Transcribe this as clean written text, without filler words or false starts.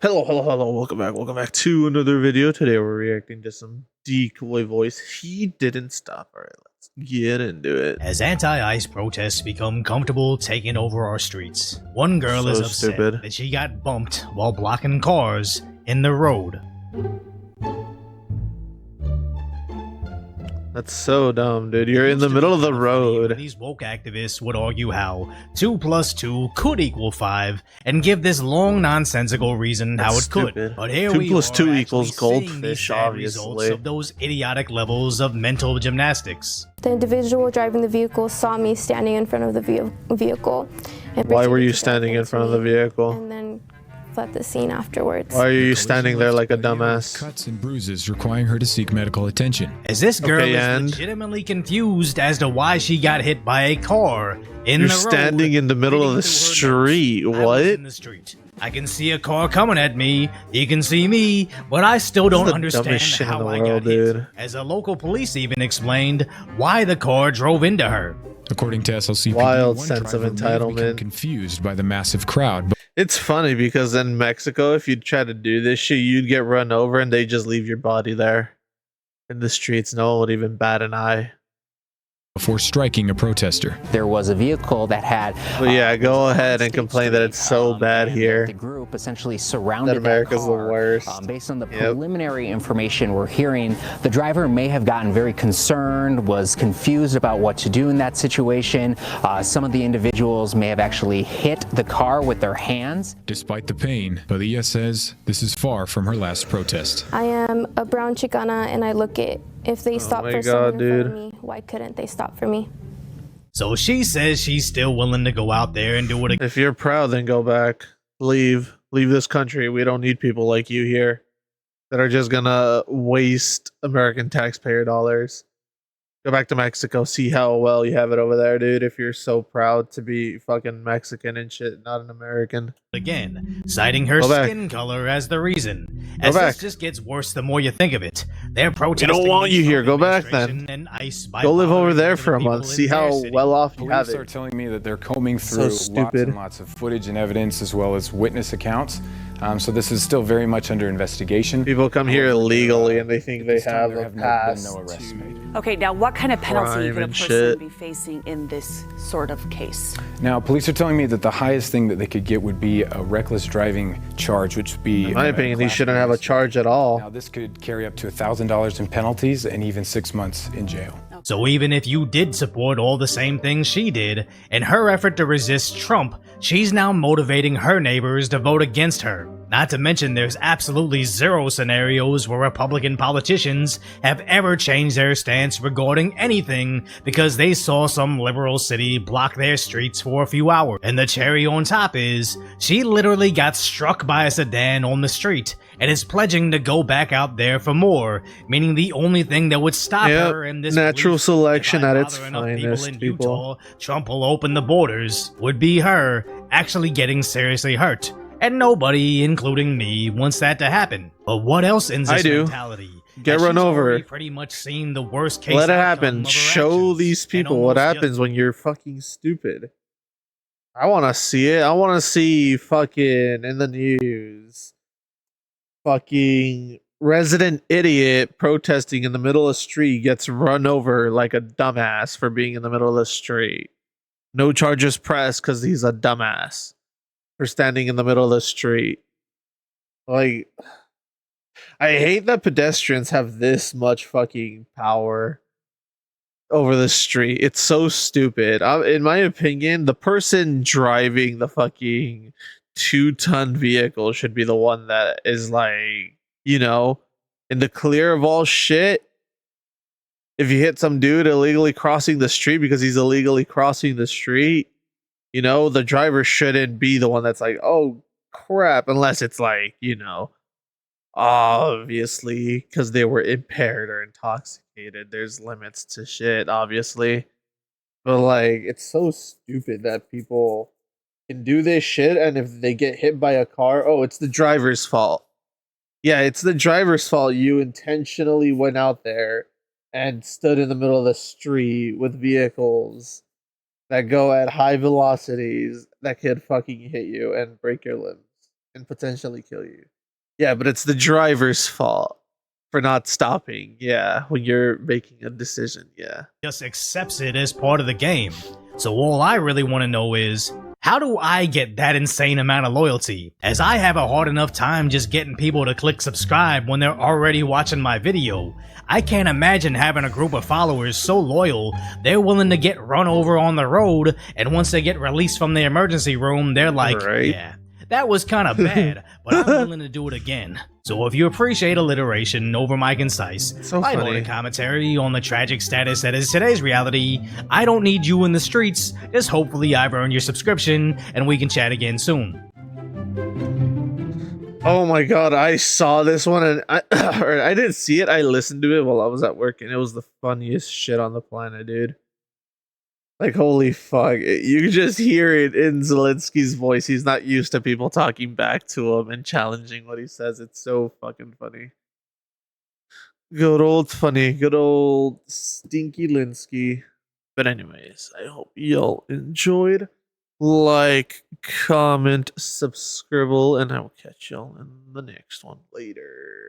Hello, welcome back to another video. Today we're reacting to some decoy voice. He didn't stop. Alright, let's get into it. As anti-ICE protests become comfortable taking over our streets, one girl So is upset stupid. that she got bumped while blocking cars in the road. That's so dumb, dude. You're in the middle of the road. These woke activists would argue how 2 + 2 could equal 5 and give this long nonsensical reason how That's it could. stupid. But here 2 we + 2 are equals actually seeing these goldfish, sad results obviously. of those idiotic levels of mental gymnastics. The individual driving the vehicle saw me standing in front of the vehicle. And Why were proceeded you to standing drive in front of the into me vehicle? And then fled the scene afterwards. Why are you standing there like a dumbass? Cuts and bruises requiring her to seek medical attention. As this girl Okay, is and? legitimately confused as to why she got hit by a car in You're the road, standing in the middle of the leading to her nose. street. I was What? in the street. I can see a car coming at me. You can see me, but I still don't the understand dumbest shit in how the I world, got hit. dude. As a local police even explained why the car drove into her. According to SLCPD, Wild one sense of driver may have become entitlement. confused by the massive crowd, but It's funny because in Mexico, if you try to do this shit, you'd get run over and they just leave your body there in the streets. No one would even bat an eye. before striking a protester. There was a vehicle that had. But yeah, go was ahead on and State complain that Street, it's so bad and here. The group essentially surrounded That America's the car. worst. Based on the Yep. preliminary information we're hearing, the driver may have gotten very concerned, was confused about what to do in that situation. Some of the individuals may have actually hit the car with their hands. Despite the pain, Balia says this is far from her last protest. I am a brown Chicana, and I look at if they stop my for God, someone in front of dude. me, why couldn't they stop for me? So she says she's still willing to go out there and do it again. If you're proud, then go back. Leave this country. We don't need people like you here that are just gonna waste American taxpayer dollars. Go back to Mexico, see how well you have it over there, dude. If you're so proud to be fucking Mexican and shit, not an American. Citing her Go back. skin color as the reason. Go As back. this just gets worse the more you think of it. They're protesting. want the you here. Trump Go back then. administration and ICE by Go live over bothering there other for a people month. in See their how city. well off you have Police are it. telling me that they're combing So through lots stupid. and lots of footage and evidence as well as witness accounts. So this is still very much under investigation. People come here illegally and they think they This time have there a have pass. been no arrests to- made. Okay, now what kind of penalty Crime could a and person shit. be facing in this sort of case? Now, police are telling me that the highest thing that they could get would be a reckless driving charge, which would be. In my opinion, he Class shouldn't have a B. charge at all. Now, this could carry up to $1,000 in penalties and even 6 months in jail. So even if you did support all the same things she did, in her effort to resist Trump, she's now motivating her neighbors to vote against her. Not to mention there's absolutely zero scenarios where Republican politicians have ever changed their stance regarding anything because they saw some liberal city block their streets for a few hours. And the cherry on top is, she literally got struck by a sedan on the street and is pledging to go back out there for more, meaning the only thing that would stop Yep, her in this natural belief, selection if I at bother its enough finest, in people. Utah, Trump will open the borders, would be her actually getting seriously hurt. And nobody, including me, wants that to happen. But what else in I this do. mentality? Get As run she's over. already pretty much seen the worst case Let it outcome happen. of her Show actions, these and people what almost happens when you're fucking stupid. I want to see it. I want to see fucking in the news. Fucking resident idiot protesting in the middle of the street gets run over like a dumbass for being in the middle of the street. No charges pressed because he's a dumbass for standing in the middle of the street. Like, I hate that pedestrians have this much fucking power over the street. It's so stupid. In my opinion, the person driving the fucking 2-ton vehicle should be the one that is like, you know, in the clear of all shit. If you hit some dude illegally crossing the street because he's illegally crossing the street, you know, the driver shouldn't be the one that's like, oh crap, unless it's like, you know, obviously because they were impaired or intoxicated. There's limits to shit, obviously. But like, it's so stupid that people can do this shit, and if they get hit by a car, oh, it's the driver's fault. Yeah, it's the driver's fault. You intentionally went out there and stood in the middle of the street with vehicles that go at high velocities that could fucking hit you and break your limbs. and potentially kill you. Yeah, but it's the driver's fault for not stopping. Yeah, when you're making a decision. Yeah. just accepts it as part of the game. So all I really want to know is, how do I get that insane amount of loyalty? As I have a hard enough time just getting people to click subscribe when they're already watching my video. I can't imagine having a group of followers so loyal, they're willing to get run over on the road, and once they get released from the emergency room, they're like, Right. yeah, that was kind of bad, but I'm willing to do it again. So if you appreciate alliteration over my concise, So lighthearted funny. commentary on the tragic status that is today's reality, I don't need you in the streets. Just hopefully I've earned your subscription and we can chat again soon. Oh my god, I saw this one and or I didn't see it. I listened to it while I was at work, and it was the funniest shit on the planet, dude. Like, holy fuck. You can just hear it in Zelensky's voice. He's not used to people talking back to him and challenging what he says. It's so fucking funny. Good old funny. Good old Stinky Linsky. But anyways, I hope y'all enjoyed. Like, comment, subscribe, and I will catch y'all in the next one later.